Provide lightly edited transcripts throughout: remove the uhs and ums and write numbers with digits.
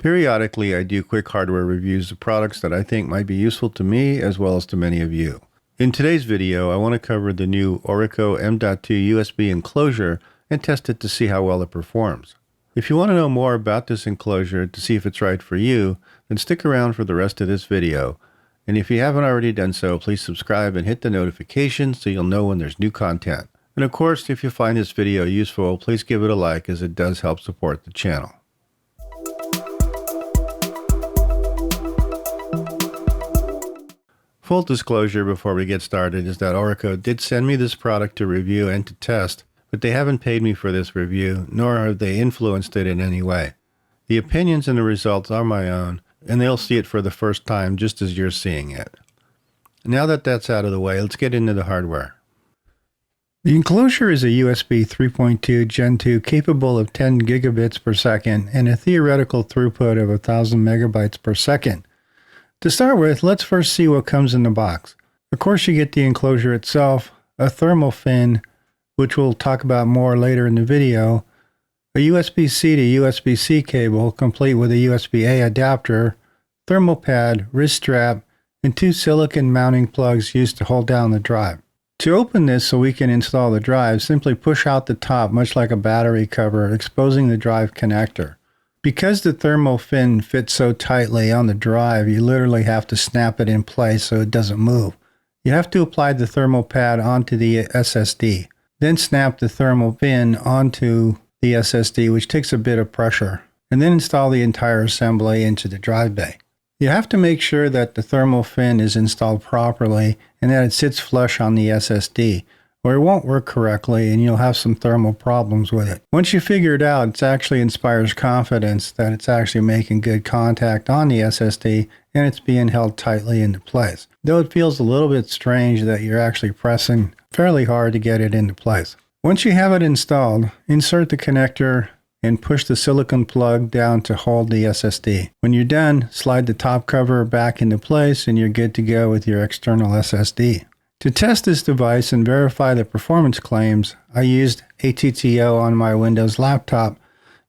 Periodically, I do quick hardware reviews of products that I think might be useful to me as well as to many of you. In today's video, I want to cover the new ORICO M.2 USB enclosure and test it to see how well it performs. If you want to know more about this enclosure to see if it's right for you, then stick around for the rest of this video. And if you haven't already done so, please subscribe and hit the notification so you'll know when there's new content. And of course, if you find this video useful, please give it a like as it does help support the channel. Full disclosure before we get started is that ORICO did send me this product to review and to test, but they haven't paid me for this review, nor have they influenced it in any way. The opinions and the results are my own, and they'll see it for the first time just as you're seeing it. Now that that's out of the way, let's get into the hardware. The enclosure is a USB 3.2 Gen 2 capable of 10 gigabits per second and a theoretical throughput of 1,000 megabytes per second. To start with, let's first see what comes in the box. Of course, you get the enclosure itself, a thermal fin, which we'll talk about more later in the video, a USB-C to USB-C cable complete with a USB-A adapter, thermal pad, wrist strap, and 2 silicon mounting plugs used to hold down the drive. To open this so we can install the drive, simply push out the top much like a battery cover, exposing the drive connector. Because the thermal fin fits so tightly on the drive, you literally have to snap it in place so it doesn't move. You have to apply the thermal pad onto the SSD. Then snap the thermal pin onto the SSD, which takes a bit of pressure, and then install the entire assembly into the drive bay. You have to make sure that the thermal fin is installed properly and that it sits flush on the SSD, or it won't work correctly and you'll have some thermal problems with it. Once you figure it out, it actually inspires confidence that it's actually making good contact on the SSD and it's being held tightly into place. Though it feels a little bit strange that you're actually pressing fairly hard to get it into place. Once you have it installed, insert the connector and push the silicone plug down to hold the SSD. When you're done, slide the top cover back into place and you're good to go with your external SSD. To test this device and verify the performance claims, I used ATTO on my Windows laptop,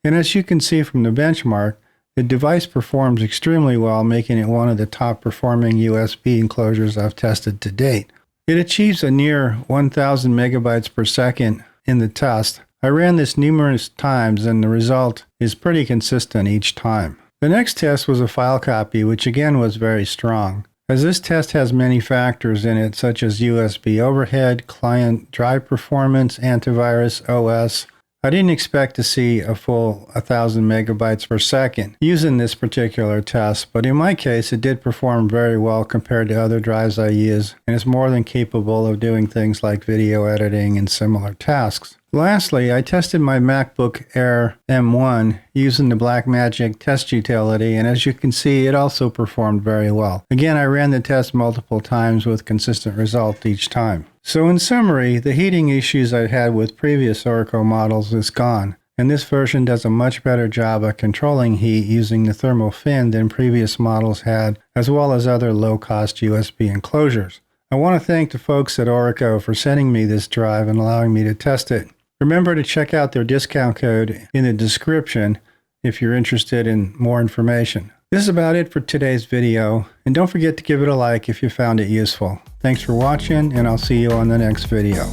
and as you can see from the benchmark, the device performs extremely well, making it one of the top performing USB enclosures I've tested to date. It achieves a near 1,000 megabytes per second in the test. I ran this numerous times and the result is pretty consistent each time. The next test was a file copy, which again was very strong. As this test has many factors in it, such as USB overhead, client drive performance, antivirus, OS, I didn't expect to see a full 1,000 megabytes per second using this particular test, but in my case, it did perform very well compared to other drives I use, and it's more than capable of doing things like video editing and similar tasks. Lastly, I tested my MacBook Air M1 using the Blackmagic test utility, and as you can see, it also performed very well. Again, I ran the test multiple times with consistent result each time. So in summary, the heating issues I had with previous ORICO models is gone, and this version does a much better job at controlling heat using the thermal fin than previous models had, as well as other low-cost USB enclosures. I want to thank the folks at ORICO for sending me this drive and allowing me to test it. Remember to check out their discount code in the description if you're interested in more information. This is about it for today's video, and don't forget to give it a like if you found it useful. Thanks for watching, and I'll see you on the next video.